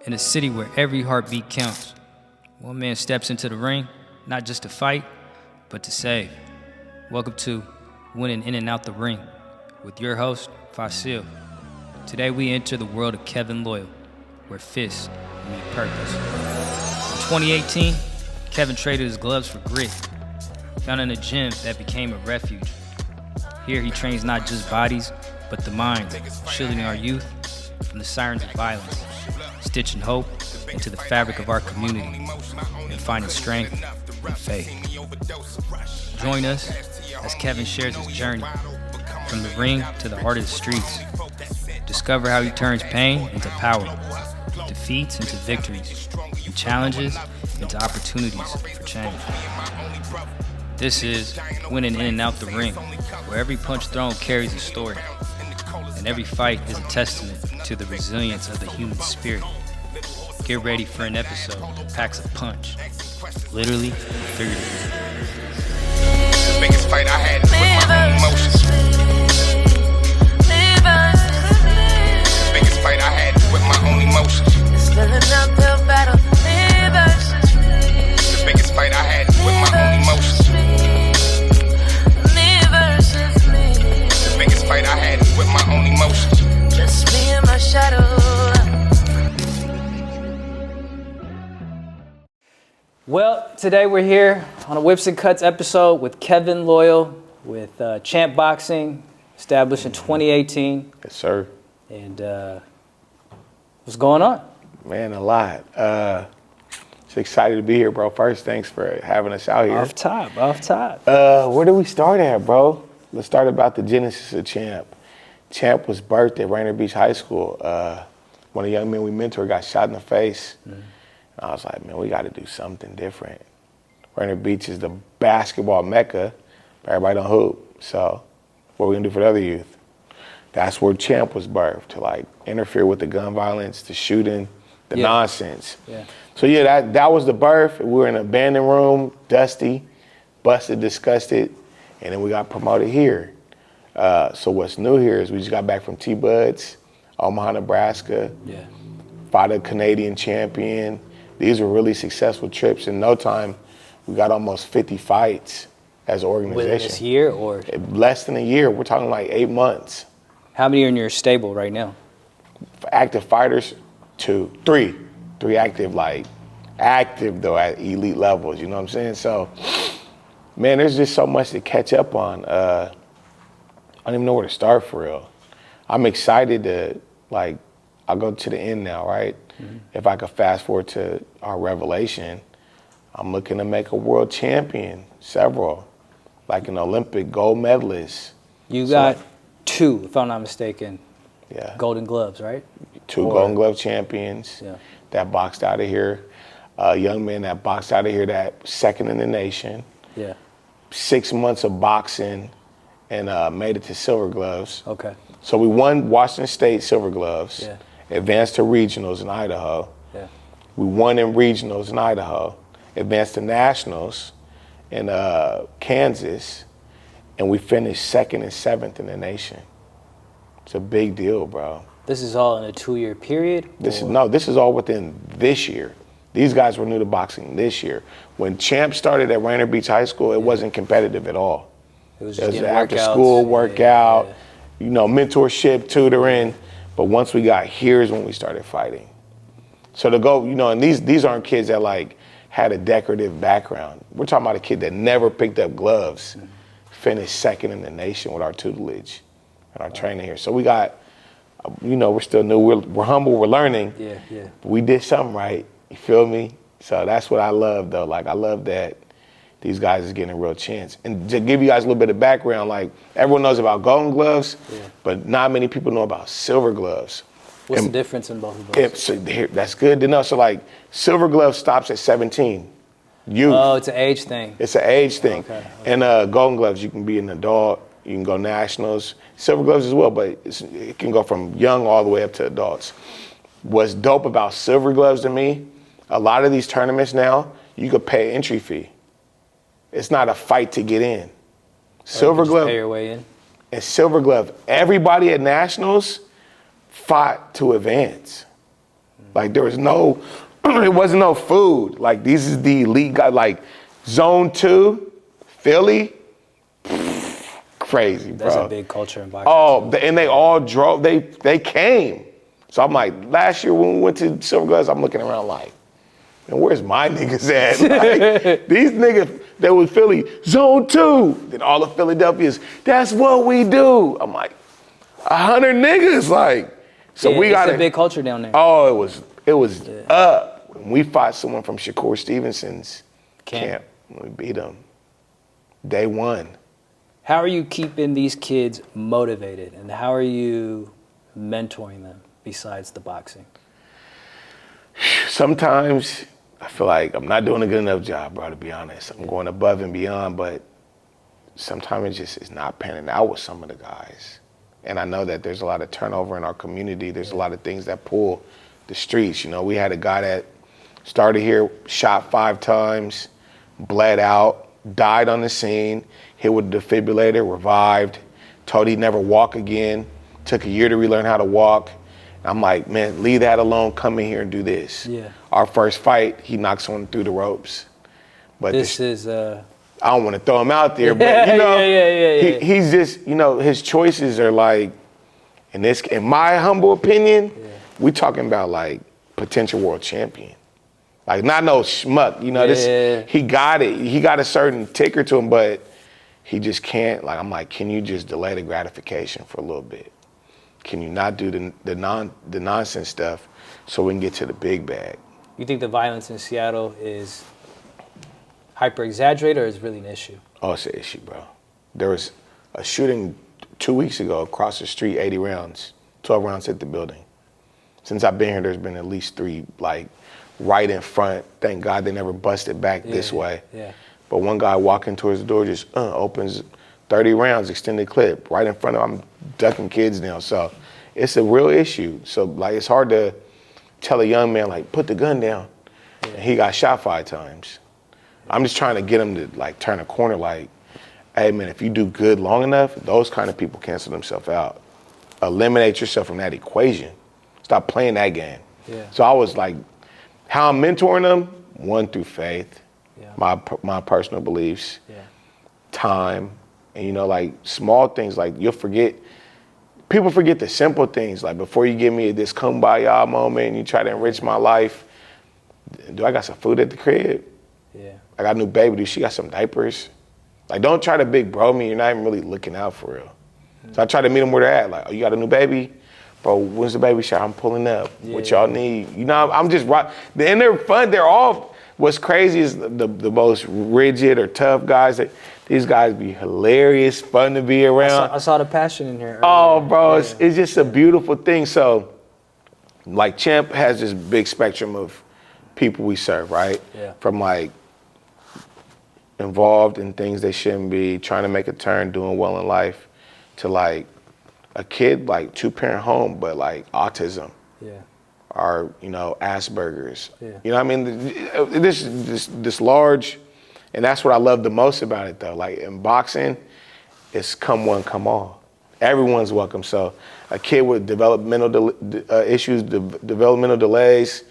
In a city where every heartbeat counts, one man steps into the ring, not just to fight, but to save. Welcome to Winning In and Out the Ring with your host, Fasil. Today we enter the world of Kevin Loyal, where fists meet purpose. In 2018, Kevin traded his gloves for grit, founding a gym that became a refuge. Here he trains not just bodies, but the minds, shielding our youth from the sirens of violence, stitching hope into the fabric of our community, and finding strength and faith. Join us as Kevin shares his journey from the ring to the heart of the streets. Discover how he turns pain into power, defeats into victories, and challenges into opportunities for change. This is Winning In and Out the Ring, where every punch thrown carries a story, and every fight is a testament to the resilience of the human spirit. Get ready for an episode that packs a punch, literally and figuratively. The biggest fight I had with my own emotions. The biggest fight I had with my own emotions. The biggest fight I had with my own emotions. The biggest fight I had with my own emotions. Just me and my shadow. Well, today we're here on a Whips and Cuts episode with Kevin Loyal with Champ Boxing, established in 2018. Yes, sir. And what's going on? Man, a lot. Just excited to be here, bro. First, thanks for having us out here. Off top. Where do we start at, bro? Let's start about the genesis of Champ. Champ was birthed at Rainier Beach High School. One of the young men we mentored got shot in the face. And I was like, man, we got to do something different. Rainier Beach is the basketball mecca, but everybody don't hoop. So what are we going to do for the other youth? That's where Champ was birthed, to like interfere with the gun violence, the shooting, the nonsense. Yeah. So yeah, that was the birth. We were in an abandoned room, dusty, busted, disgusted, and then we got promoted here. So what's new here is we just got back from T-Buds, Omaha, Nebraska. Yeah. Fought a Canadian champion. These were really successful trips. In no time, we got almost 50 fights as an organization. Within this year or? Less than a year. We're talking like 8 months. How many are in your stable right now? For active fighters, 2, 3. 3 active, like active though at elite levels, you know what I'm saying? So, man, there's just so much to catch up on. I don't even know where to start for real. I'm excited to, like, I'll go to the end now, right? Mm-hmm. If I could fast forward to our revelation, I'm looking to make a world champion, several, like an Olympic gold medalist. You got 2, if I'm not mistaken, yeah, Golden Gloves, right? 2 Golden Glove champions that boxed out of here. A young man that boxed out of here that second in the nation. Yeah. 6 months of boxing and made it to Silver Gloves. Okay. So we won Washington State Silver Gloves. Yeah. Advanced to regionals in Idaho. Yeah. We won in regionals in Idaho. Advanced to nationals in Kansas. And we finished 2nd and 7th in the nation. It's a big deal, bro. This is all in a 2-year period? This is all within this year. These guys were new to boxing this year. When Champ started at Rainier Beach High School, it wasn't competitive at all. It was just an after school workout, you know, mentorship, tutoring. But once we got here is when we started fighting. So to go, you know, and these aren't kids that like had a decorative background. We're talking about a kid that never picked up gloves, finished 2nd in the nation with our tutelage and our training here. So we got, you know, we're still new. We're humble. We're learning. Yeah. But we did something right. You feel me? So that's what I love, though. Like, I love that these guys is getting a real chance. And to give you guys a little bit of background, like, everyone knows about Golden Gloves, but not many people know about Silver Gloves. What's the difference in both of those? That's good to know. So, like, Silver Glove stops at 17. Youth. Oh, it's an age thing. It's an age thing. Okay. And Golden Gloves, you can be an adult. You can go nationals. Silver Gloves as well, but it can go from young all the way up to adults. What's dope about Silver Gloves to me, a lot of these tournaments now, you could pay an entry fee. It's not a fight to get in. Silver Glove. Pay your way in. And Silver Glove, everybody at nationals fought to advance. Like there was no, it wasn't no food. Like these is the elite guys. Like Zone 2, Philly, crazy, bro. That's a big culture in boxing. Oh, and they all drove. They came. So I'm like, last year when we went to Silver Gloves, I'm looking around like, man, where's my niggas at? Like, these niggas that was Philly, Zone 2. Then all of Philadelphia's, that's what we do. I'm like, 100 niggas, like. So we got a big culture down there. Oh, it was up. When we fought someone from Shakur Stevenson's camp. We beat them. Day one. How are you keeping these kids motivated, and how are you mentoring them besides the boxing? Sometimes I feel like I'm not doing a good enough job, bro, to be honest. I'm going above and beyond, but sometimes it's not panning out with some of the guys. And I know that there's a lot of turnover in our community. There's a lot of things that pull the streets. You know, we had a guy that started here, shot 5 times, bled out, died on the scene, hit with a defibrillator, revived, told he'd never walk again, took a year to relearn how to walk. I'm like, man, leave that alone, come in here and do this. Yeah. Our first fight, he knocked someone through the ropes. But this is I don't want to throw him out there, but you know, yeah. He's just, you know, his choices are like, in my humble opinion, we talking about like potential world champion. Like not no schmuck, you know, he got it. He got a certain ticker to him, but he just can't, like, I'm like, can you just delay the gratification for a little bit? Can you not do the nonsense stuff so we can get to the big bag? You think the violence in Seattle is hyper-exaggerated or is really an issue? Oh, it's an issue, bro. There was a shooting 2 weeks ago across the street, 80 rounds, 12 rounds hit the building. Since I've been here, there's been at least 3, like, right in front. Thank God they never busted back this way. Yeah. But one guy walking towards the door just opens 30 rounds, extended clip, right in front of him. I'm ducking kids now. So it's a real issue. So, like, it's hard to tell a young man, like, put the gun down. Yeah. And he got shot 5 times. I'm just trying to get him to, like, turn a corner, like, hey, man, if you do good long enough, those kind of people cancel themselves out. Eliminate yourself from that equation. Stop playing that game. Yeah. So I was like, how I'm mentoring them, 1, through faith, my personal beliefs, time, and, you know, like, small things, like, people forget the simple things, like, before you give me this kumbaya moment and you try to enrich my life, do I got some food at the crib? Yeah. I got a new baby, do she got some diapers? Like, don't try to big bro me, you're not even really looking out for real. So I try to meet them where they're at, like, oh, you got a new baby? Bro, when's the baby shower? I'm pulling up. What y'all need? You know, I'm just right. And they're fun. They're all, what's crazy is the most rigid or tough guys. These guys be hilarious, fun to be around. I saw the passion in here earlier. Oh, bro, it's just a beautiful thing. So, like, Champ has this big spectrum of people we serve, right? Yeah. From, like, involved in things they shouldn't be, trying to make a turn, doing well in life, to, like, a kid, like, 2-parent home, but, like, autism. Yeah. Or, you know, Asperger's. Yeah. You know what I mean? This large, and that's what I love the most about it, though. Like, in boxing, it's come one, come all. Everyone's welcome. So a kid with developmental issues, developmental delays,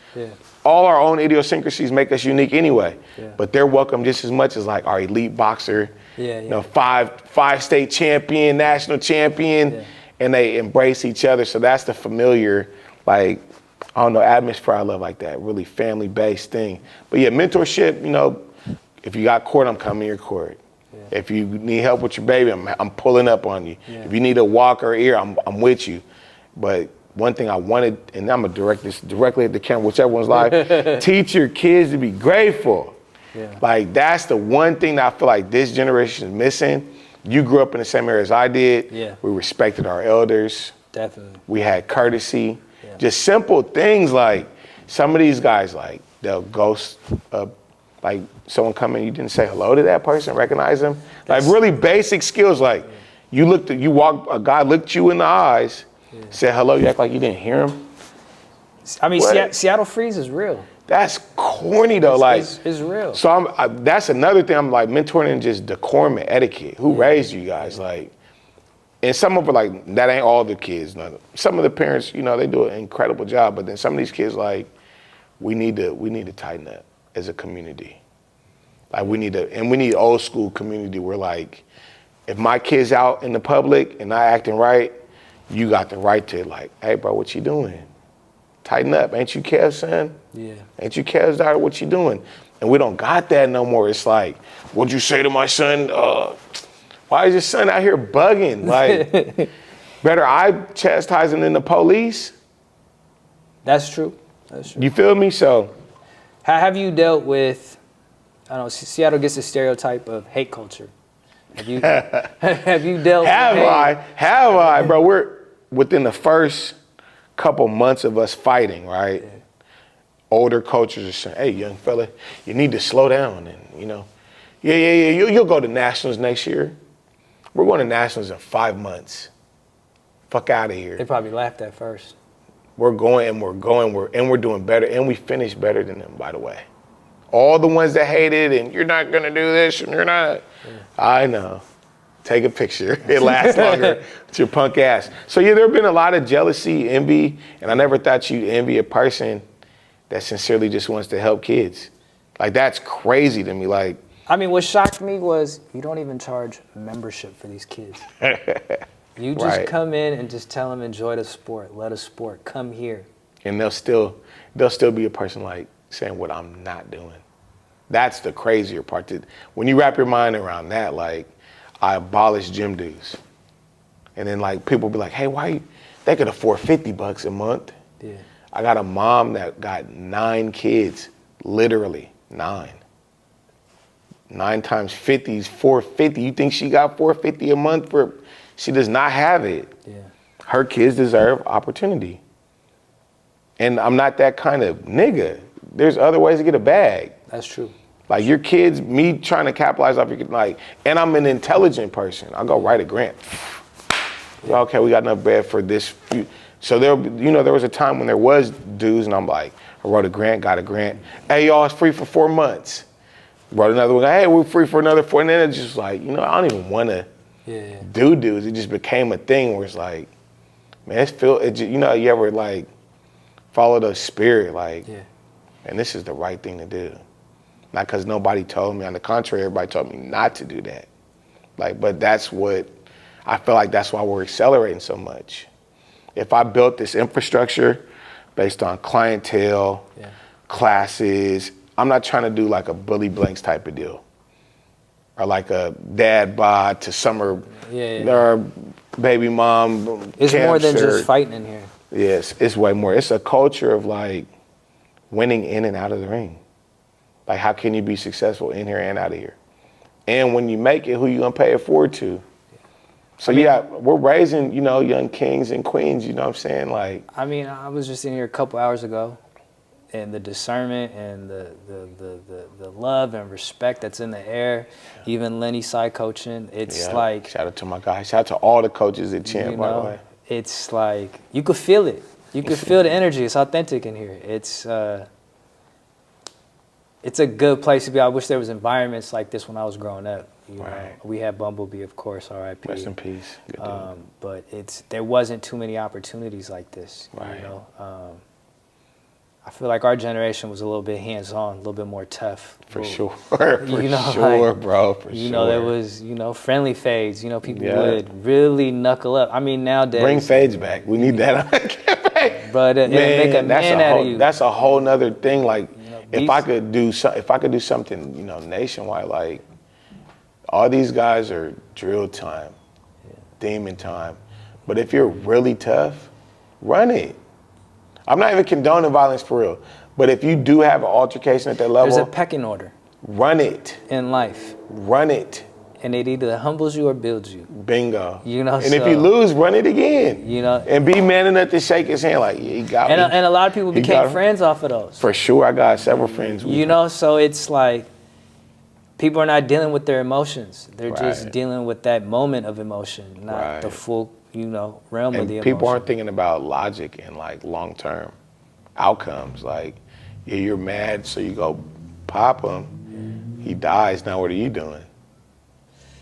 all our own idiosyncrasies make us unique anyway. Yeah. But they're welcome just as much as, like, our elite boxer, you know, five state champion, national champion, and they embrace each other. So that's the familiar, like, I don't know, atmosphere I love, like that, really family-based thing. But yeah, mentorship, you know, if you got court, I'm coming to your court. Yeah. If you need help with your baby, I'm pulling up on you. Yeah. If you need a walk or ear, I'm with you. But one thing I wanted, and I'm gonna direct this directly at the camera, whichever one's live, teach your kids to be grateful. Yeah. Like, that's the one thing that I feel like this generation is missing. You grew up in the same area as I did. Yeah. We respected our elders. Definitely. We had courtesy. Yeah. Just simple things, like, some of these guys, like, they'll ghost, like, someone come in, you didn't say hello to that person, recognize them. Like, really basic skills, like, a guy looked you in the eyes, said hello, you act like you didn't hear him. I mean, Seattle Freeze is real. That's corny, though. It's real. So that's another thing I'm, like, mentoring in just decorum and etiquette. Who raised you guys? Like, And some of them are like, that ain't all the kids. No. Some of the parents, you know, they do an incredible job, but then some of these kids like, we need to tighten up as a community. Like we need old school community where like, if my kid's out in the public and not acting right, you got the right to like, hey bro, what you doing? Tighten up. Ain't you Kev's son? Yeah. Ain't you Kev's daughter? What you doing? And we don't got that no more. It's like, what'd you say to my son? Why is your son out here bugging? Like, better I chastise him than the police? That's true. That's true. You feel me? So, How have you dealt with, I don't know, Seattle gets a stereotype of hate culture. Have you have you dealt with hate? Have I, bro? We're within the first couple months of us fighting, right? Yeah. Older coaches are saying, hey, young fella, you need to slow down. And, you know, you'll go to nationals next year. We're going to nationals in 5 months. Fuck out of here. They probably laughed at first. We're doing better. And we finished better than them, by the way. All the ones that hated and you're not going to do this and you're not. Yeah. I know. Take a picture. It lasts longer with your punk ass. So, yeah, there have been a lot of jealousy, envy, and I never thought you'd envy a person that sincerely just wants to help kids. Like, that's crazy to me. Like, I mean, what shocked me was you don't even charge membership for these kids. You just come in and just tell them, enjoy the sport, let a sport, come here. And they'll still be a person like saying what I'm not doing. That's the crazier part. When you wrap your mind around that, like, I abolished gym dues. And then like people be like, hey, they could afford $50 a month. Yeah. I got a mom that got 9 kids, literally 9. 9 times 50 is $450. You think she got $450 a month she does not have it. Yeah. Her kids deserve opportunity. And I'm not that kind of nigga. There's other ways to get a bag. That's true. Like your kids, me trying to capitalize off your kid, like, and I'm an intelligent person. I'll go write a grant. Yeah. Okay, we got enough bread for this. So there was a time when there was dues, and I'm like, I wrote a grant, got a grant. Hey, y'all, it's free for 4 months. Wrote another one. Hey, we're free for another 4. And then it's just like, I don't even want to do dues. It just became a thing where it's like, man, you ever like follow the spirit, like, and this is the right thing to do. Not because nobody told me. On the contrary, everybody told me not to do that. Like, but that's what I feel like. That's why we're accelerating so much. If I built this infrastructure based on clientele, classes, I'm not trying to do like a Bully Blanks type of deal, or like a dad bod to summer, or baby mom. It's more than just fighting in here. Yes, it's way more. It's a culture of like winning in and out of the ring. Like, how can you be successful in here and out of here? And when you make it, who you gonna pay it forward to? So we're raising, young kings and queens, you know what I'm saying? Like, I mean, I was just in here a couple hours ago, and the discernment and the love and respect that's in the air, even Lenny side coaching, it's like... Shout out to my guy. Shout out to all the coaches at Champ, by the way. It's like, you could feel it. You could feel the energy. It's authentic in here. It's a good place to be. I wish there was environments like this when I was growing up. You know, we had Bumblebee, of course, R.I.P. Rest in peace. But there wasn't too many opportunities like this. Right. I feel like our generation was a little bit hands-on, a little bit more tough. For sure. For sure, bro. For sure. There was, friendly fades. People would really knuckle up. I mean, nowadays. Bring fades back. We need that. But it'll make a man out of you. That's a whole nother thing. Like, if I could do something, nationwide, like, all these guys are drill time, demon time. But if you're really tough, run it. I'm not even condoning violence for real. But if you do have an altercation at that level, there's a pecking order. Run it. In life. Run it. And it either humbles you or builds you. Bingo. And if you lose, run it again. And be man enough to shake his hand like, he got me. And a lot of people became friends off of those. For sure, I got several friends. So it's like, people are not dealing with their emotions. They're just dealing with that moment of emotion, not the full, realm of the emotion. People aren't thinking about logic and like long-term outcomes. Like, you're mad, so you go pop him. He dies. Now what are you doing?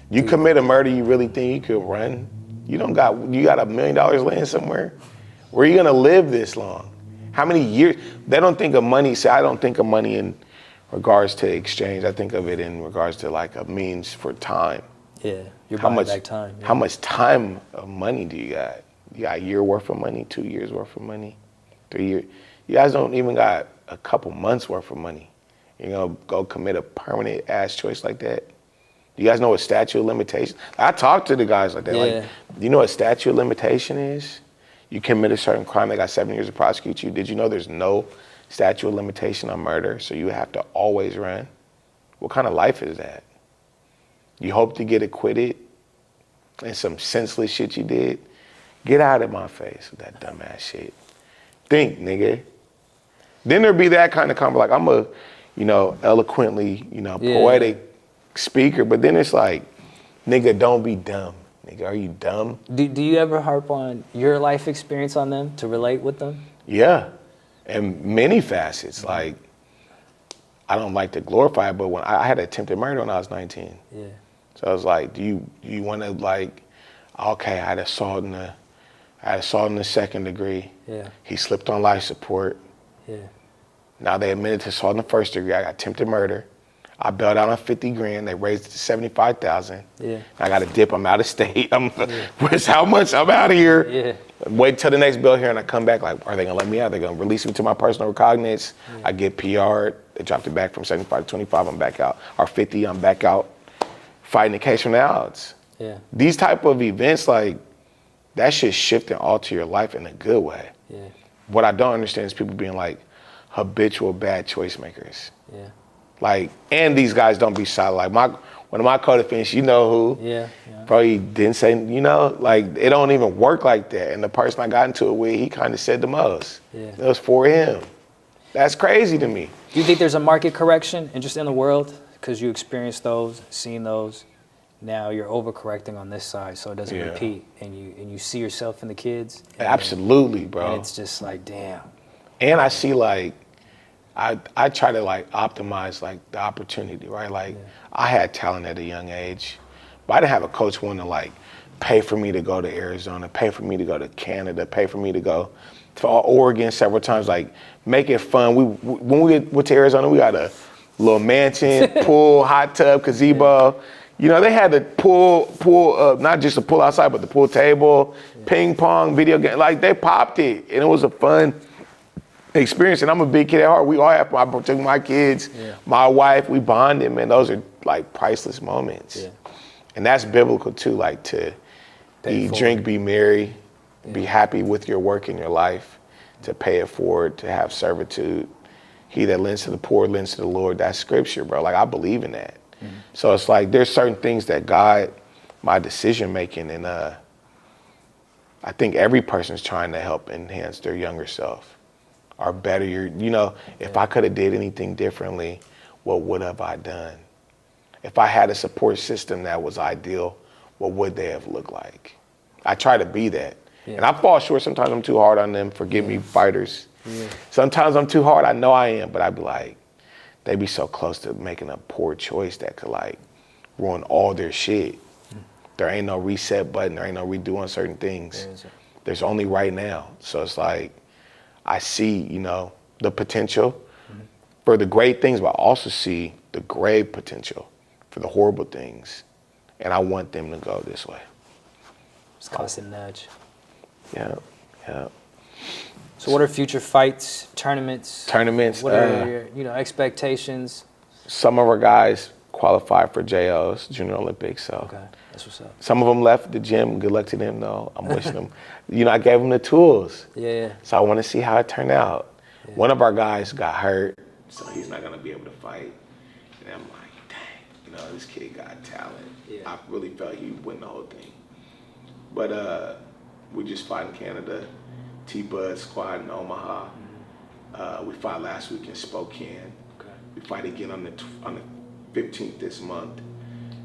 You commit a murder, you really think you could run You got $1 million laying somewhere? Where are you gonna live this long? How many years? They don't think of money. See, I don't think of money in regards to exchange. I think of it in regards to like a means for time. Yeah, you're buying back time. Yeah. How much time of money do you got? You got a year worth of money, 2 years worth of money, 3 years. You guys don't even got a couple months worth of money. You know, go commit a permanent ass choice like that. You guys know what statute of limitation? I talk to the guys like that. Yeah. Like, do you know what statute of limitation is? You commit a certain crime, they got 7 years to prosecute you. Did you know there's no statute of limitation on murder, so you have to always run? What kind of life is that? You hope to get acquitted and some senseless shit you did? Get out of my face with that dumbass shit. Think, nigga. Then there'd be that kind of comment, like I'm a, eloquently, poetic speaker, but then it's like, nigga, don't be dumb. Nigga, are you dumb? Do you ever harp on your life experience on them to relate with them? Yeah, and many facets. Like, I don't like to glorify it, but when I had attempted murder when I was 19. Yeah. So I was like, do you want to like, okay, I had assault in the second degree. Yeah. He slipped on life support. Yeah. Now they admitted to assault in the first degree. I got attempted murder. I bailed out on 50 grand. They raised it to 75,000. Yeah. I got a dip. I'm out of state. Where's how much? I'm out of here. Yeah. Wait till the next bill here, and I come back. Like, are they gonna let me out? They're gonna release me to my personal recognizance. Yeah. I get PR'd. They dropped it back from 75 to 25. I'm back out. Or 50. I'm back out fighting the case from the outs. Yeah. These type of events, like that shit shift and alter your life in a good way. Yeah. What I don't understand is people being like habitual bad choice makers. Yeah. Like, and these guys don't be solid. Like one of my co-defendants, you know who? Yeah. Bro, he didn't say, like it don't even work like that. And the person I got into it with, he kind of said the most. Yeah. It was for him. That's crazy to me. Do you think there's a market correction and just in the world? Because you experienced those, seen those. Now you're overcorrecting on this side so it doesn't repeat. And you see yourself in the kids. Absolutely, bro. And it's just like, damn. And I see like, I try to like optimize like the opportunity, right? Like I had talent at a young age, but I didn't have a coach wanting to like pay for me to go to Arizona, pay for me to go to Canada, pay for me to go to Oregon several times, like make it fun. When we went to Arizona, we got a little mansion, pool, hot tub, gazebo. They had the pool, not just the pool outside, but the pool table, ping pong, video game. Like they popped it, and it was a fun experience. And I'm a big kid at heart. We all have, I took my kids, my wife, we bonded, man. Those are like priceless moments. Yeah. And that's biblical too, like to eat, drink, be merry, be happy with your work in your life, to pay it forward, to have servitude. He that lends to the poor lends to the Lord. That's scripture, bro. Like I believe in that. Mm-hmm. So it's like there's certain things that guide my decision making, and I think every person's trying to help enhance their younger self. Or better, if I could have did anything differently, what would have I done? If I had a support system that was ideal, what would they have looked like? I try to be that. Yeah. And I fall short. Sometimes I'm too hard on them. Forgive me, fighters. Yeah. Sometimes I'm too hard. I know I am, but I'd be like, they be so close to making a poor choice that could like ruin all their shit. There ain't no reset button. There ain't no redo on certain things. There's only right now. So it's like, I see, the potential for the great things, but I also see the grave potential for the horrible things. And I want them to go this way. It's constant nudge. Yeah. So what are future fights, tournaments? What are your, expectations? Some of our guys qualified for JOs, Junior Olympics. So okay, that's what's up. Some of them left the gym. Good luck to them, though. I'm wishing them. I gave them the tools. Yeah. So I want to see how it turned out. Yeah. One of our guys got hurt, so he's not gonna be able to fight. And I'm like, dang, this kid got talent. Yeah. I really felt he would win the whole thing. But we just fought in Canada, T-Bud squad in Omaha. We fought last week in Spokane. Okay. We fight again on the 15th this month.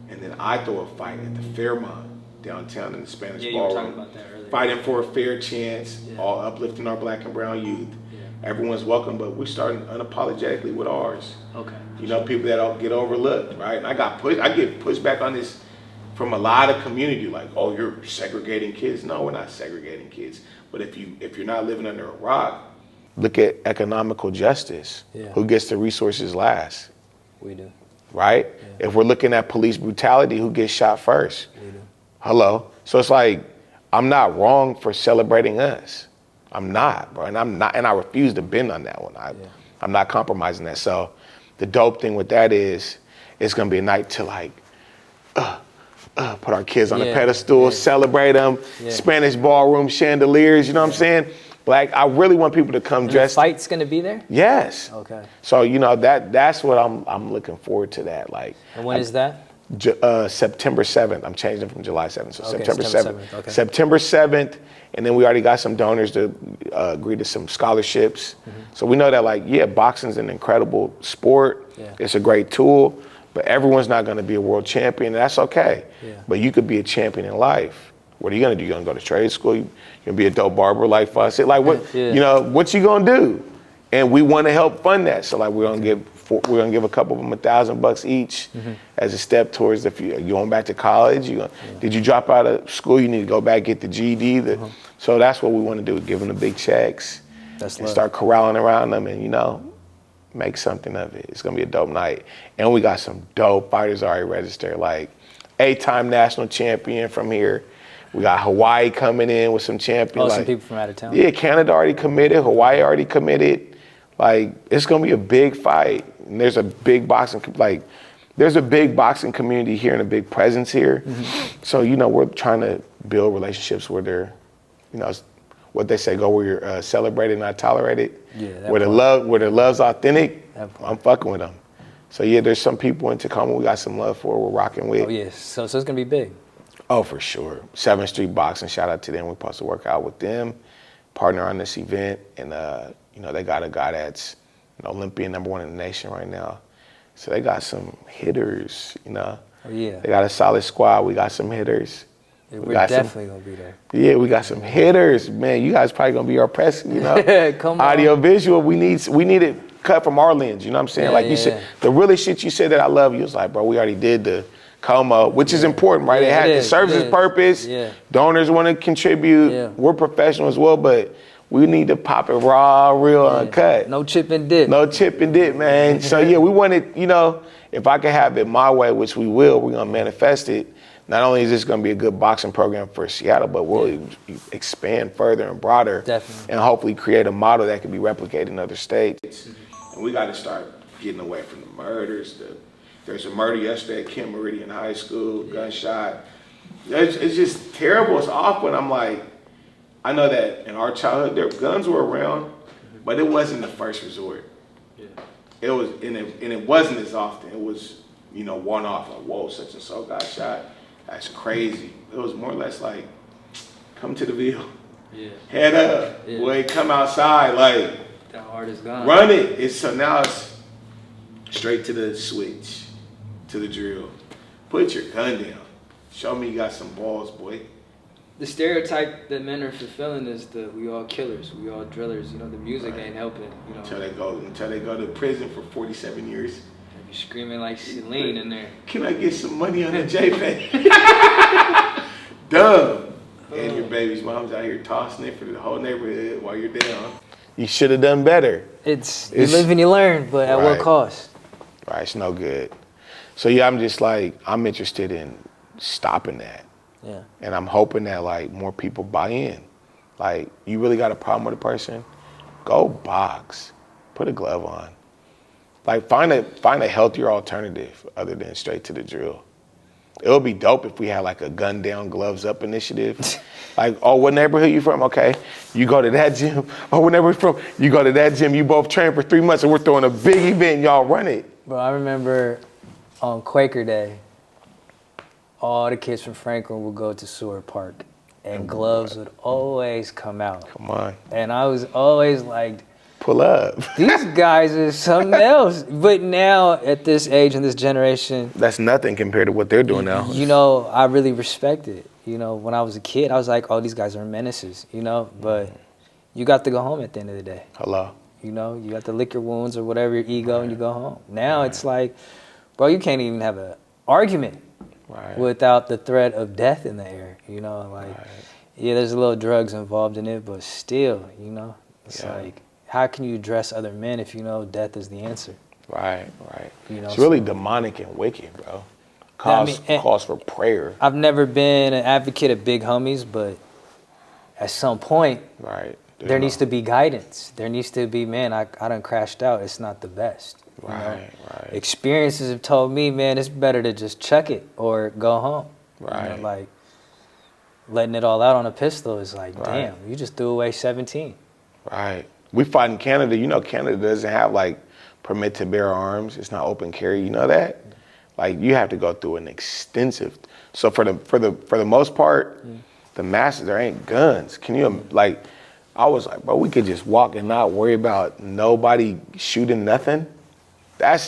And then I throw a fight at the Fairmont downtown in the Spanish Ballroom. You were talking about that earlier. Fighting for a fair chance, all uplifting our black and brown youth. Yeah. Everyone's welcome, but we're starting unapologetically with ours. Okay. People that all get overlooked, right? And I get pushed back on this from a lot of community, like, oh, you're segregating kids. No, we're not segregating kids. But if you're not living under a rock, look at economical justice. Yeah. Who gets the resources last? We do. Right? Yeah. If we're looking at police brutality, who gets shot first? We do. Hello. So it's like, I'm not wrong for celebrating us. I'm not, bro. And I refuse to bend on that one. I'm not compromising that. So the dope thing with that is it's gonna be a night to like put our kids on a pedestal, celebrate them, Spanish ballroom chandeliers, you know what I'm saying? Like, I really want people to come dressed. The fight's gonna be there? Yes. Okay. So, you know, that's what I'm looking forward to that. Like. And when is that? September 7th. I'm changing from July 7th. So Okay, September 7th. 7th, okay. September 7th. And then we already got some donors to agree to some scholarships. So we know that, like, yeah, boxing's an incredible sport. Yeah. It's a great tool, but everyone's not going to be a world champion, and that's okay. Yeah. But you could be a champion in life. What are you going to do? You going to go to trade school? You going to be a dope barber like us? Like, what, you know, what you going to do? And we want to help fund that. So, like, we're going to give a couple of them $1,000 each as a step towards if you're going back to college. Did you drop out of school? You need to go back, get the GED. So that's what we want to do, give them the big checks and start corralling around them and, you know, make something of it. It's going to be a dope night. And we got some dope fighters already registered, like 8-time national champion from here. We got Hawaii coming in with some champions. Oh, like, some people from out of town? Yeah, Canada already committed. Hawaii already committed. Like, it's gonna be a big fight. And there's a big boxing, community here and a big presence here. So, you know, we're trying to build relationships where they're, you know, what they say, go where you're celebrated, not tolerated. Yeah, where the love's authentic, I'm fucking with them. So yeah, there's some people in Tacoma we got some love for, we're rocking with. Oh yes, so it's gonna be big. Oh, for sure. 7th Street Boxing, shout out to them. We're supposed to work out with them, partner on this event, and you know, they got a guy that's an Olympian, #1 in the nation right now. So they got some hitters, you know. Oh, yeah. They got a solid squad. We got some hitters. Yeah, we're definitely going to be there. Yeah, we got some hitters. Man, you guys probably going to be our press, you know. Come on. Audio visual, we need it cut from our lens, you know what I'm saying? Yeah, like you said, the really shit you said that I love, you was like, bro, we already did the Como, which is important, right? It serves its purpose. Yeah. Donors want to contribute. Yeah. We're professional as well, but we need to pop it raw, real, uncut. No chip and dip. No chip and dip, man. So yeah, we wanted, you know, if I can have it my way, which we will, we're gonna manifest it. Not only is this gonna be a good boxing program for Seattle, but we'll expand further and broader. Definitely. And hopefully create a model that can be replicated in other states. And we gotta start getting away from the murders. There's a murder yesterday at Kent Meridian High School, gunshot. It's just terrible, it's awful, and I'm like, I know that in our childhood, their guns were around, but it wasn't the first resort. Yeah. It was, and it wasn't as often. It was, you know, one off, like, whoa, such and so got shot. That's crazy. It was more or less like, come to the Ville. Yeah. Head up. Yeah. Boy, come outside. Like, that heart is gone. Run it. So now it's straight to the switch, to the drill. Put your gun down. Show me you got some balls, boy. The stereotype that men are fulfilling is we all killers, we all drillers. You know, the music ain't helping. You know, until they go to prison for 47 years. They be screaming like Celine in there. Can I get some money on the JPay? Dumb. And your baby's mom's out here tossing it for the whole neighborhood while you're down. You should have done better. It's you live and you learn, but at what cost? Right, it's no good. So yeah, I'm interested in stopping that. Yeah. And I'm hoping that like more people buy in. Like, you really got a problem with a person? Go box. Put a glove on. Like, find a healthier alternative other than straight to the drill. It would be dope if we had like a gun down, gloves up initiative. Like, oh, what neighborhood you from? Okay, you go to that gym. Oh, what neighborhood from? You go to that gym. You both train for 3 months and we're throwing a big event. Y'all run it. Bro, I remember on Quaker Day, all the kids from Franklin would go to Seward Park, and gloves would always come out. Come on. And I was always like, pull up. These guys are something else. But now, at this age and this generation, that's nothing compared to what they're doing now. You know, I really respect it. You know, when I was a kid, I was like, oh, these guys are menaces, you know? But you got to go home at the end of the day. Hello. You know, you got to lick your wounds or whatever, your ego, and you go home. Now it's like, bro, you can't even have an argument. without the threat of death in the air. You know, like, yeah, there's a little drugs involved in it, but still, you know, it's like, how can you address other men if you know death is the answer? Right. You know, It's really demonic and wicked, bro. Calls for prayer. I've never been an advocate of big homies, but at some point, there needs to be guidance. There needs to be, man, I done crashed out. It's not the best. You know? Experiences have told me, man, it's better to just chuck it or go home. You know, like, letting it all out on a pistol is like, damn, you just threw away 17. Right. We fought in Canada. You know, Canada doesn't have, like, permit to bear arms. It's not open carry. You know that? Like, you have to go through an extensive. So for the most part, the masses, there ain't guns. Can you, like, I was like, bro, we could just walk and not worry about nobody shooting nothing. That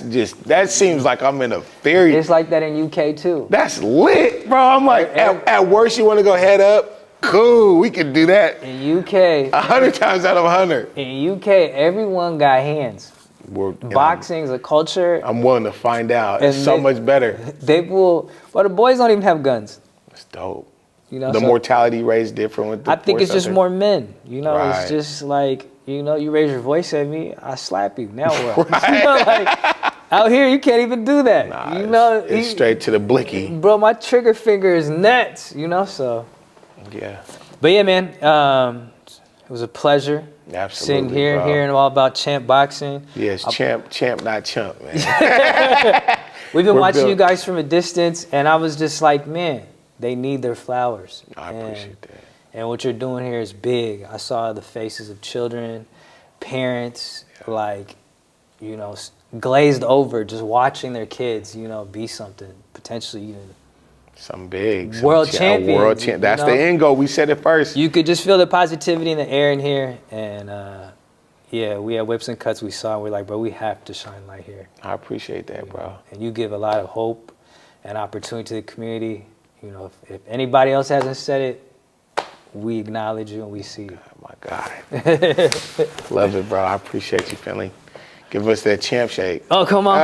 seems like I'm in a fairy. It's like that in UK too. That's lit, bro. I'm like, at worst, you want to go head up? Cool, we can do that. In UK, 100 times out of 100. In UK, everyone got hands. Boxing's a culture. I'm willing to find out. It's so much better. Well, the boys don't even have guns. It's dope. You know, the mortality rate's different with the I think it's just more men. You know, it's just like, you know, you raise your voice at me, I slap you. Now what? You know, like, out here, you can't even do that. Nah, you know, it's straight to the blicky. Bro, my trigger finger is nuts, you know, so. Yeah. But yeah, man, it was a pleasure. Absolutely, sitting here, hearing all about champ boxing. Yes, champ, not chump, man. We've been watching you guys from a distance, and I was just like, man, they need their flowers. I appreciate that. And what you're doing here is big. I saw the faces of children, parents, like, you know, glazed over, just watching their kids, you know, be something, potentially even some big. World champion. World champion. That's the end goal. We said it first. You could just feel the positivity in the air in here. And, yeah, we had whips and cuts we saw, and we're like, bro, we have to shine light here. I appreciate that, bro. And you give a lot of hope and opportunity to the community. You know, if anybody else hasn't said it, we acknowledge you and we see you. Oh, my God. Love it, bro. I appreciate you, Finley. Give us that champ shake. Oh, come on.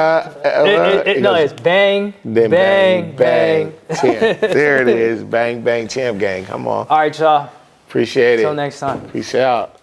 No, it's bang, then bang, bang. Champ. There it is. Bang, bang, champ gang. Come on. All right, y'all. Appreciate it. Until next time. Peace out.